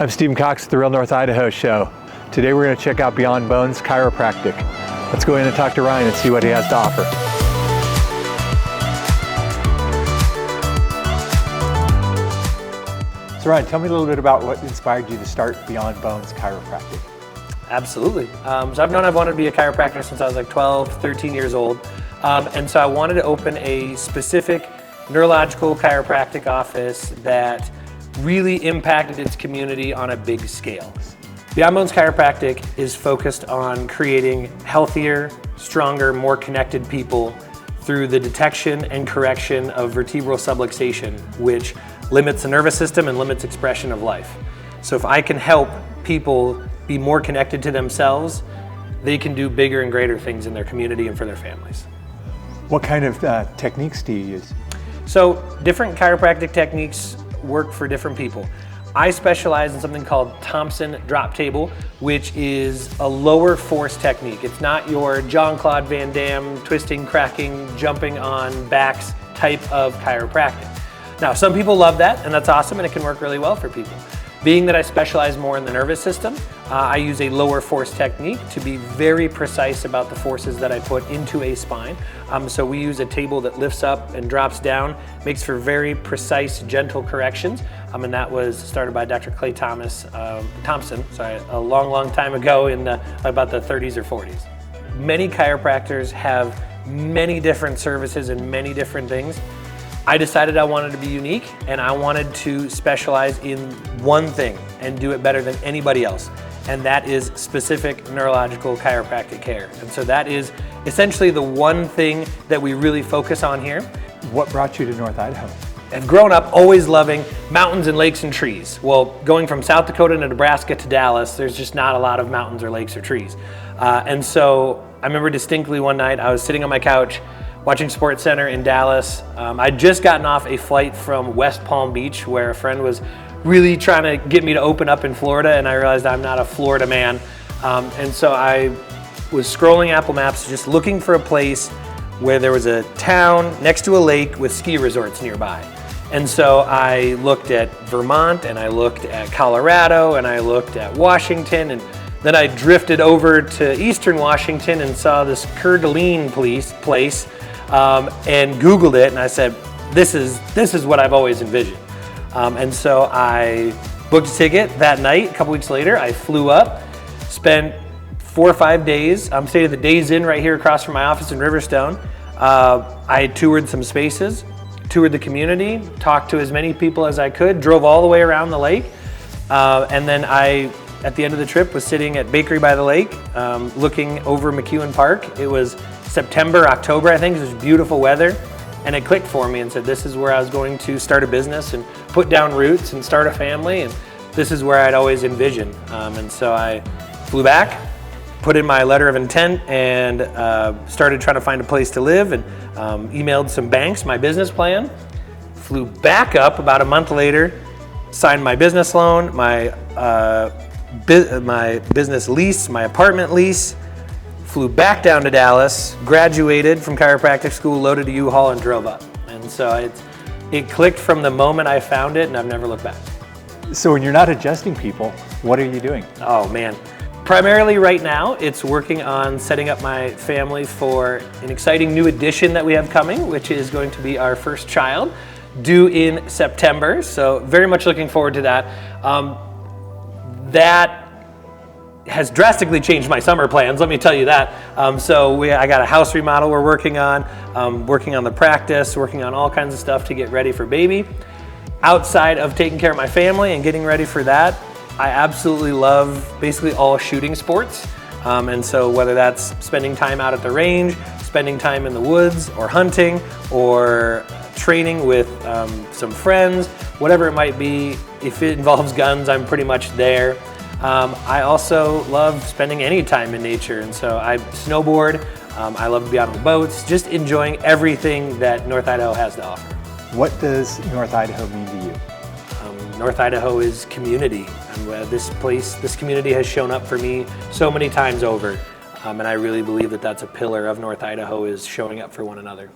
I'm Stephen Cox at the Real North Idaho Show. Today we're going to check out Beyond Bones Chiropractic. Let's go in and talk to Ryan and see what he has to offer. So Ryan, tell me a little bit about what inspired you to start Beyond Bones Chiropractic. Absolutely. So I've wanted to be a chiropractor since I was like 12, 13 years old. And so I wanted to open a specific neurological chiropractic office that really impacted its community on a big scale. Beyond Bones Chiropractic is focused on creating healthier, stronger, more connected people through the detection and correction of vertebral subluxation, which limits the nervous system and limits expression of life. So if I can help people be more connected to themselves, they can do bigger and greater things in their community and for their families. What kind of techniques do you use? So different chiropractic techniques work for different people. I specialize in something called Thompson drop table, which is a lower force technique. It's not your Jean-Claude Van Damme twisting, cracking, jumping on backs type of chiropractic. Now, some people love that, and that's awesome, and it can work really well for people. Being that I specialize more in the nervous system, I use a lower force technique to be very precise about the forces that I put into a spine. So we use a table that lifts up and drops down, makes for very precise, gentle corrections. And that was started by Dr. Clay Thompson, a long time ago in about the 30s or 40s. Many chiropractors have many different services and many different things. I decided I wanted to be unique and I wanted to specialize in one thing and do it better than anybody else. And that is specific neurological chiropractic care. And so that is essentially the one thing that we really focus on here. What brought you to North Idaho? I've grown up always loving mountains and lakes and trees. Well, going from South Dakota to Nebraska to Dallas, there's just not a lot of mountains or lakes or trees. And so I remember distinctly one night I was sitting on my couch watching SportsCenter in Dallas. I'd just gotten off a flight from West Palm Beach where a friend was really trying to get me to open up in Florida, and I realized I'm not a Florida man. And so I was scrolling Apple Maps just looking for a place where there was a town next to a lake with ski resorts nearby. And so I looked at Vermont, and I looked at Colorado, and I looked at Washington, and then I drifted over to Eastern Washington and saw this Coeur d'Alene place, and Googled it, and I said, this is what I've always envisioned. And so I booked a ticket that night. A couple weeks later, I flew up, spent 4 or 5 days. Stayed at the Days Inn right here across from my office in Riverstone. I toured some spaces, toured the community, talked to as many people as I could, drove all the way around the lake, and then at the end of the trip, was sitting at Bakery by the Lake, looking over McEwen Park. It was September, October, I think. It was beautiful weather. And it clicked for me and said, this is where I was going to start a business and put down roots and start a family. And this is where I'd always envisioned. And so I flew back, put in my letter of intent, and started trying to find a place to live, and emailed some banks my business plan. Flew back up about a month later, signed my business loan, my business lease, my apartment lease, flew back down to Dallas, graduated from chiropractic school, loaded a U-Haul, and drove up. And so it clicked from the moment I found it, and I've never looked back. So when you're not adjusting people, what are you doing? Oh man. Primarily right now, it's working on setting up my family for an exciting new addition that we have coming, which is going to be our first child, due in September. So very much looking forward to that. That has drastically changed my summer plans, let me tell you that. I got a house remodel we're working on the practice, working on all kinds of stuff to get ready for baby. Outside of taking care of my family and getting ready for that, I absolutely love basically all shooting sports. And so whether that's spending time out at the range, spending time in the woods, or hunting, or training with some friends, whatever it might be, if it involves guns, I'm pretty much there. I also love spending any time in nature, and so I snowboard, I love to be out on the boats, just enjoying everything that North Idaho has to offer. What does North Idaho mean to you? North Idaho is community. This community has shown up for me so many times over, and I really believe that that's a pillar of North Idaho, is showing up for one another.